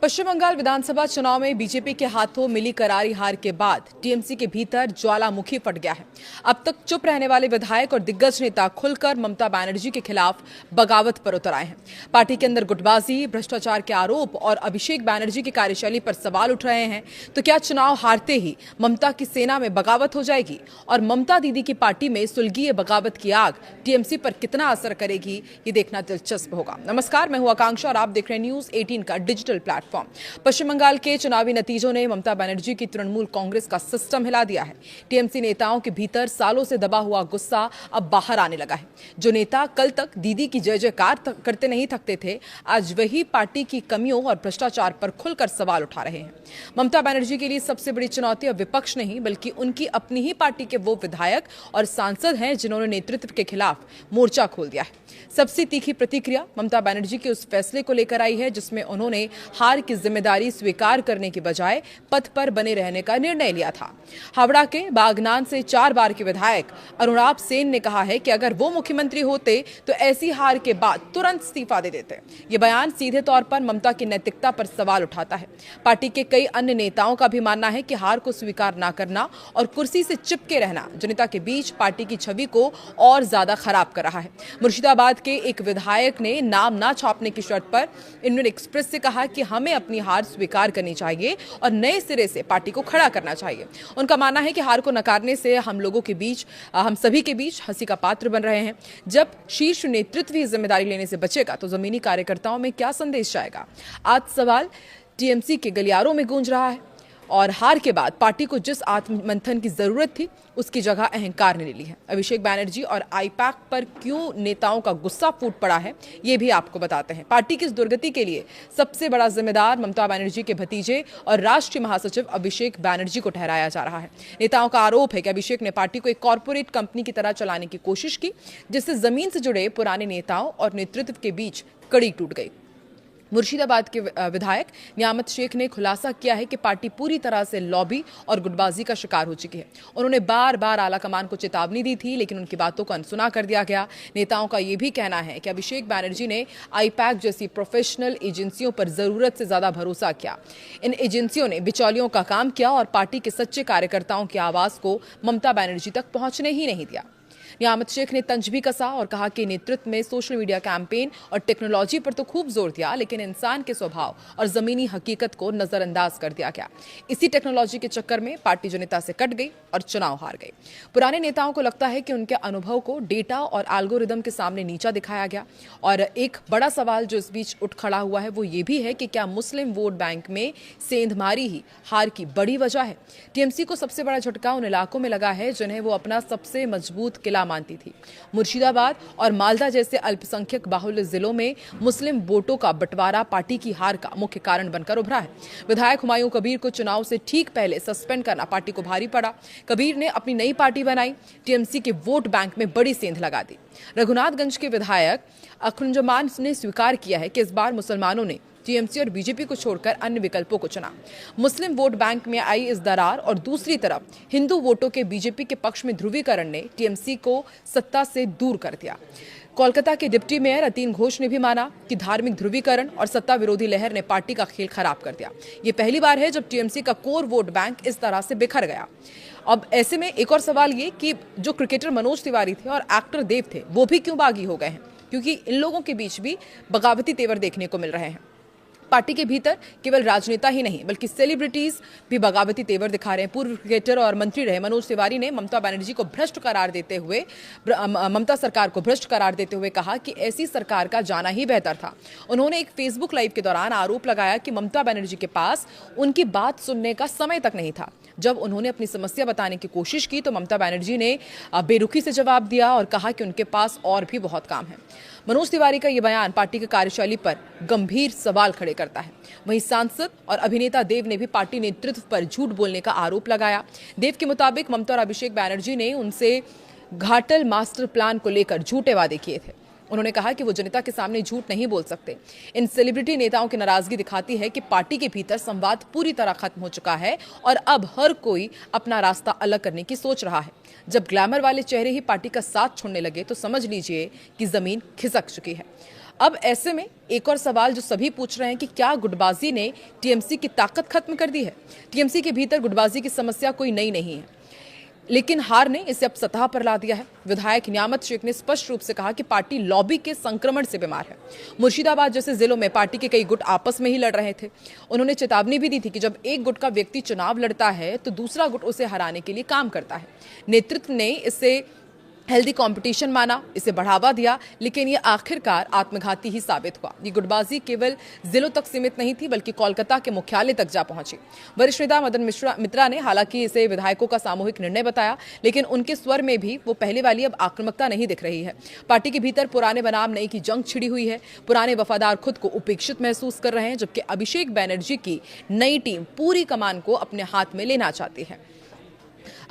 पश्चिम बंगाल विधानसभा चुनाव में बीजेपी के हाथों मिली करारी हार के बाद टीएमसी के भीतर ज्वालामुखी फट गया है। अब तक चुप रहने वाले विधायक और दिग्गज नेता खुलकर ममता बनर्जी के खिलाफ बगावत पर उतर आए हैं। पार्टी के अंदर गुटबाजी, भ्रष्टाचार के आरोप और अभिषेक बनर्जी की कार्यशैली पर सवाल उठ रहे हैं। तो क्या चुनाव हारते ही ममता की सेना में बगावत हो जाएगी और ममता दीदी की पार्टी में सुलगी ये बगावत की आग टीएमसी पर कितना असर करेगी, ये देखना दिलचस्प होगा। नमस्कार, मैं हूं आकांक्षा और आप देख रहे हैं न्यूज 18 का डिजिटल प्लेटफॉर्म। पश्चिम बंगाल के चुनावी नतीजों ने ममता बनर्जी की तृणमूल कांग्रेस का सिस्टम हिला दिया है। टीएमसी नेताओं के भीतर सालों से दबा हुआ गुस्सा अब बाहर आने लगा है। जो नेता कल तक दीदी की जय जयकार करते नहीं थकते थे, आज वही पार्टी की कमियों और भ्रष्टाचार पर खुलकर सवाल उठा रहे हैं। ममता बनर्जी के लिए सबसे बड़ी चुनौती अब विपक्ष नहीं बल्कि उनकी अपनी ही पार्टी के वो विधायक और सांसद हैं जिन्होंने नेतृत्व के खिलाफ मोर्चा खोल दिया है। सबसे तीखी प्रतिक्रिया ममता बनर्जी के उस फैसले को लेकर आई है जिसमें उन्होंने हार की जिम्मेदारी स्वीकार करने के बजाय पद पर बने रहने का निर्णय लिया था। हावड़ा के बागनान से 4 बार के विधायक अरुणाब सेन ने कहा है कि अगर वो मुख्यमंत्री होते तो ऐसी हार के बाद तुरंत इस्तीफा दे देते। ये बयान सीधे तौर पर ममता की नैतिकता पर सवाल उठाता है। पार्टी के कई अन्य नेताओं का भी मानना है कि हार को स्वीकार न करना और कुर्सी से चिपके रहना जनता के बीच पार्टी की छवि को और ज्यादा खराब कर रहा है। मुर्शिदाबाद के एक विधायक ने नाम ना छापने की शर्त पर इंडियन एक्सप्रेस से कहा कि हमें अपनी हार स्वीकार करनी चाहिए और नए सिरे से पार्टी को खड़ा करना चाहिए। उनका मानना है कि हार को नकारने से हम सभी के बीच हंसी का पात्र बन रहे हैं। जब शीर्ष नेतृत्व ही जिम्मेदारी लेने से बचेगा तो जमीनी कार्यकर्ताओं में क्या संदेश जाएगा? आज सवाल टीएमसी के गलियारों में गूंज रहा है और हार के बाद पार्टी को जिस आत्ममंथन की जरूरत थी उसकी जगह अहंकार ने ले ली है। अभिषेक बनर्जी और आईपैक पर क्यों नेताओं का गुस्सा फूट पड़ा है, ये भी आपको बताते हैं। पार्टी की इस दुर्गति के लिए सबसे बड़ा जिम्मेदार ममता बनर्जी के भतीजे और राष्ट्रीय महासचिव अभिषेक बनर्जी को ठहराया जा रहा है। नेताओं का आरोप है कि अभिषेक ने पार्टी को एक कॉर्पोरेट कंपनी की तरह चलाने की कोशिश की, जिससे जमीन से जुड़े पुराने नेताओं और नेतृत्व के बीच कड़ी टूट गई। मुर्शिदाबाद के विधायक नियामत शेख ने खुलासा किया है कि पार्टी पूरी तरह से लॉबी और गुटबाजी का शिकार हो चुकी है। उन्होंने बार बार आला कमान को चेतावनी दी थी, लेकिन उनकी बातों को अनसुना कर दिया गया। नेताओं का यह भी कहना है कि अभिषेक बनर्जी ने आईपैक जैसी प्रोफेशनल एजेंसियों पर जरूरत से ज्यादा भरोसा किया। इन एजेंसियों ने बिचौलियों का काम किया और पार्टी के सच्चे कार्यकर्ताओं की आवाज को ममता बनर्जी तक पहुंचने ही नहीं दिया। नियामत शेख ने तंज भी कसा और कहा कि नेतृत्व में सोशल मीडिया कैंपेन और टेक्नोलॉजी पर तो खूब जोर दिया, लेकिन इंसान के स्वभाव और जमीनी हकीकत को नजरअंदाज कर दिया गया। इसी टेक्नोलॉजी के चक्कर में पार्टी जनता से कट गई और चुनाव हार गई। पुराने नेताओं को लगता है कि उनके अनुभव को डेटा और एल्गोरिदम के सामने नीचा दिखाया गया। और एक बड़ा सवाल जो इस बीच उठ खड़ा हुआ है वो ये भी है कि क्या मुस्लिम वोट बैंक में सेंधमारी ही हार की बड़ी वजह है? टीएमसी को सबसे बड़ा झटका उन इलाकों में लगा है जिन्हें वो अपना सबसे मजबूत किला मानती थी। मुर्शिदाबाद और मालदा जैसे अल्पसंख्यक बाहुल्य जिलों में मुस्लिम वोटों का बंटवारा पार्टी की हार का मुख्य कारण बनकर उभरा है। विधायक हुमायूं कबीर को चुनाव से ठीक पहले सस्पेंड करना पार्टी को भारी पड़ा। कबीर ने अपनी नई पार्टी बनाई, टीएमसी के वोट बैंक में बड़ी सेंध लगा दी। रघुनाथगंज के विधायक अखुंजमान ने स्वीकार किया है कि इस बार मुसलमानों ने टीएमसी और बीजेपी को छोड़कर अन्य विकल्पों को चुना। मुस्लिम वोट बैंक में आई इस दरार और दूसरी तरफ हिंदू वोटों के बीजेपी के पक्ष में ध्रुवीकरण ने टीएमसी को सत्ता से दूर कर दिया। कोलकाता के डिप्टी मेयर अतीन घोष ने भी माना कि धार्मिक ध्रुवीकरण और सत्ता विरोधी लहर ने पार्टी का खेल खराब कर दिया। ये पहली बार है जब टीएमसी का कोर वोट बैंक इस तरह से बिखर गया। अब ऐसे में एक और सवाल ये कि जो क्रिकेटर मनोज तिवारी थे और एक्टर देव थे वो भी क्यों बागी हो गए हैं, क्योंकि इन लोगों के बीच भी बगावती तेवर देखने को मिल रहे हैं। पार्टी के भीतर केवल राजनेता ही नहीं बल्कि सेलिब्रिटीज भी बगावती तेवर दिखा रहे हैं। पूर्व क्रिकेटर और मंत्री रहे मनोज तिवारी ने ममता बनर्जी को भ्रष्ट करार देते हुए ममता सरकार को भ्रष्ट करार देते हुए कहा कि ऐसी सरकार का जाना ही बेहतर था। उन्होंने एक फेसबुक लाइव के दौरान आरोप लगाया कि ममता बनर्जी के पास उनकी बात सुनने का समय तक नहीं था। जब उन्होंने अपनी समस्या बताने की कोशिश की तो ममता बनर्जी ने बेरुखी से जवाब दिया और कहा कि उनके पास और भी बहुत काम है। मनोज तिवारी का यह बयान पार्टी की कार्यशैली पर गंभीर सवाल खड़े करता है। वहीं सांसद और अभिनेता देव ने भी पार्टी नेतृत्व पर झूठ बोलने का आरोप लगाया। देव के मुताबिक ममता और अभिषेक बनर्जी ने उनसे घाटल मास्टर प्लान को लेकर झूठे वादे किए थे। उन्होंने कहा कि वो जनता के सामने झूठ नहीं बोल सकते। इन सेलिब्रिटी नेताओं की नाराजगी दिखाती है कि पार्टी के भीतर संवाद पूरी तरह खत्म हो चुका है और अब हर कोई अपना रास्ता अलग करने की सोच रहा है। जब ग्लैमर वाले चेहरे ही पार्टी का साथ छोड़ने लगे तो समझ लीजिए कि जमीन खिसक चुकी है। अब ऐसे में एक और सवाल जो सभी पूछ रहे हैं कि क्या गुटबाजी ने टीएमसी की ताकत खत्म कर दी है? टीएमसी के भीतर गुटबाजी की समस्या कोई नई नहीं है, लेकिन हार ने इसे अब सतह पर ला दिया है। विधायक नियामत शेख ने स्पष्ट रूप से कहा कि पार्टी लॉबी के संक्रमण से बीमार है। मुर्शिदाबाद जैसे जिलों में पार्टी के कई गुट आपस में ही लड़ रहे थे। उन्होंने चेतावनी भी दी थी कि जब एक गुट का व्यक्ति चुनाव लड़ता है तो दूसरा गुट उसे हराने के लिए काम करता है। नेतृत्व ने इसे हेल्दी कंपटीशन माना, इसे बढ़ावा दिया, लेकिन ये आखिरकार आत्मघाती ही साबित हुआ। ये गुटबाजी केवल जिलों तक सीमित नहीं थी, बल्कि कोलकाता के मुख्यालय तक जा पहुंची। वरिष्ठ नेता मदन मित्रा ने हालांकि इसे विधायकों का सामूहिक निर्णय बताया, लेकिन उनके स्वर में भी वो पहले वाली अब आक्रामकता नहीं दिख रही है। पार्टी के भीतर पुराने बनाम नई की जंग छिड़ी हुई है। पुराने वफादार खुद को उपेक्षित महसूस कर रहे हैं, जबकि अभिषेक बैनर्जी की नई टीम पूरी कमान को अपने हाथ में लेना चाहती है।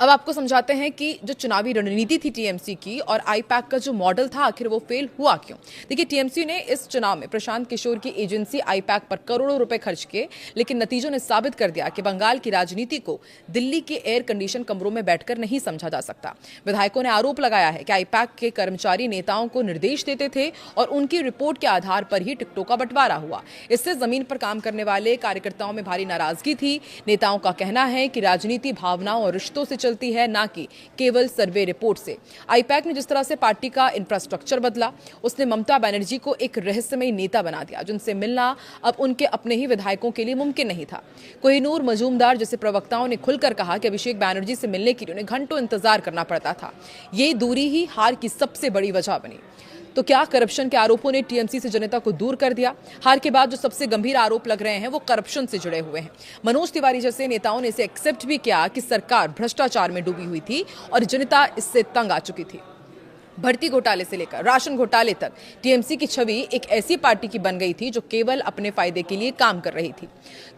अब आपको समझाते हैं कि जो चुनावी रणनीति थी टीएमसी की और आईपैक का जो मॉडल था, आखिर वो फेल हुआ क्यों। देखिए, टीएमसी ने इस चुनाव में प्रशांत किशोर की एजेंसी आईपैक पर करोड़ों रुपए खर्च किए, लेकिन नतीजों ने साबित कर दिया कि बंगाल की राजनीति को दिल्ली के एयर कंडीशन कमरों में बैठकर नहीं समझा जा सकता। विधायकों ने आरोप लगाया है कि आईपैक के कर्मचारी नेताओं को निर्देश देते थे और उनकी रिपोर्ट के आधार पर ही टिकटों का बंटवारा हुआ। इससे जमीन पर काम करने वाले कार्यकर्ताओं में भारी नाराजगी थी। नेताओं का कहना है कि राजनीति भावनाओं और रिश्तों से चलती है, ना कि केवल सर्वे रिपोर्ट से। आईपैक ने जिस तरह से पार्टी का इंफ्रास्ट्रक्चर बदला, उसने ममता बनर्जी को एक रहस्यमयी नेता बना दिया, जिनसे मिलना अब उनके अपने ही विधायकों के लिए मुमकिन नहीं था। कोहिनूर मजूमदार जैसे प्रवक्ताओं ने खुलकर कहा कि अभिषेक बैनर्जी से मिलने के लिए उन्हें घंटों इंतजार करना पड़ता था। ये दूरी ही हार की सबसे बड़ी वजह बनी। तो क्या करप्शन के आरोपों ने टीएमसी से जनता को दूर कर दिया? हार के बाद जो सबसे गंभीर आरोप लग रहे हैं वो करप्शन से जुड़े हुए हैं। मनोज तिवारी जैसे नेताओं ने इसे एक्सेप्ट भी किया कि सरकार भ्रष्टाचार में डूबी हुई थी और जनता इससे तंग आ चुकी थी। भर्ती घोटाले से लेकर राशन घोटाले तक टीएमसी की छवि एक ऐसी पार्टी की बन गई थी जो केवल अपने फायदे के लिए काम कर रही थी।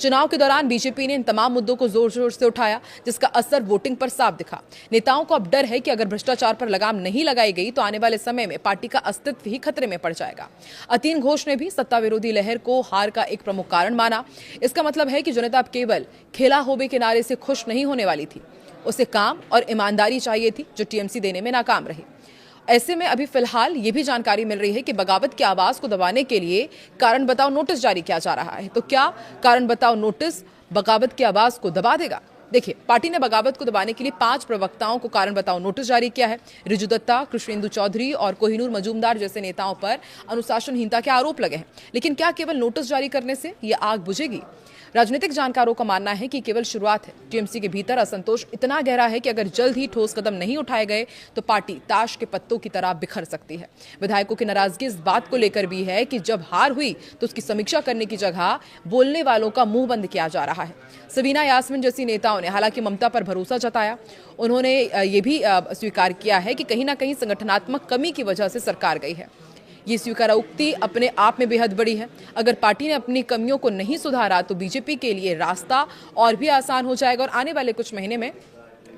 चुनाव के दौरान बीजेपी ने इन तमाम मुद्दों को जोर जोर से उठाया, जिसका असर वोटिंग पर साफ दिखा। नेताओं को अब डर है कि अगर भ्रष्टाचार पर लगाम नहीं लगाई गई तो आने वाले समय में पार्टी का अस्तित्व ही खतरे में पड़ जाएगा। अतीन घोष ने भी सत्ता विरोधी लहर को हार का एक प्रमुख कारण माना। इसका मतलब है कि जनता अब केवल खेला होबे के नारे से खुश नहीं होने वाली थी, उसे काम और ईमानदारी चाहिए थी, जो टीएमसी देने में नाकाम रही। ऐसे में अभी फिलहाल ये भी जानकारी मिल रही है कि बगावत की आवाज को दबाने के लिए कारण बताओ नोटिस जारी किया जा रहा है। तो क्या कारण बताओ नोटिस बगावत की आवाज को दबा देगा? देखिए, पार्टी ने बगावत को दबाने के लिए 5 प्रवक्ताओं को कारण बताओ नोटिस जारी किया है। रिजू दत्ता, कृष्णेंदु चौधरी और कोहिनूर मजूमदार जैसे नेताओं पर अनुशासनहीनता के आरोप लगे हैं। लेकिन क्या केवल नोटिस जारी करने से यह आग बुझेगी? राजनीतिक जानकारों का मानना है कि केवल शुरुआत है। टीएमसी के भीतर असंतोष इतना गहरा है कि अगर जल्द ही ठोस कदम नहीं उठाए गए तो पार्टी ताश के पत्तों की तरह बिखर सकती है। विधायकों की नाराजगी इस बात को लेकर भी है कि जब हार हुई तो उसकी समीक्षा करने की जगह बोलने वालों का मुंह बंद किया जा रहा है। सबीना यास्मीन जैसी नेताओं ने हालांकि ममता पर भरोसा जताया। उन्होंने ये भी स्वीकार किया है कि कहीं ना कहीं संगठनात्मक कमी की वजह से सरकार गई है। ये स्वीकारोक्ति अपने आप में बेहद बड़ी है। अगर पार्टी ने अपनी कमियों को नहीं सुधारा तो बीजेपी के लिए रास्ता और भी आसान हो जाएगा और आने वाले कुछ महीने में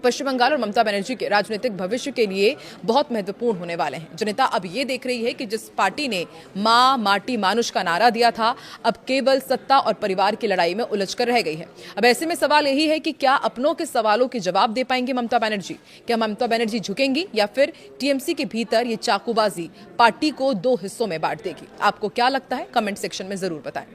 पश्चिम बंगाल और ममता बनर्जी के राजनीतिक भविष्य के लिए बहुत महत्वपूर्ण होने वाले हैं। जनता अब ये देख रही है कि जिस पार्टी ने मां माटी मानुष का नारा दिया था, अब केवल सत्ता और परिवार की लड़ाई में उलझकर रह गई है। अब ऐसे में सवाल यही है कि क्या अपनों के सवालों के जवाब दे पाएंगे ममता बनर्जी? क्या ममता बनर्जी झुकेंगी या फिर टीएमसी के भीतर ये चाकूबाजी पार्टी को 2 हिस्सों में बांट देगी? आपको क्या लगता है? कमेंट सेक्शन में जरूर बताएं।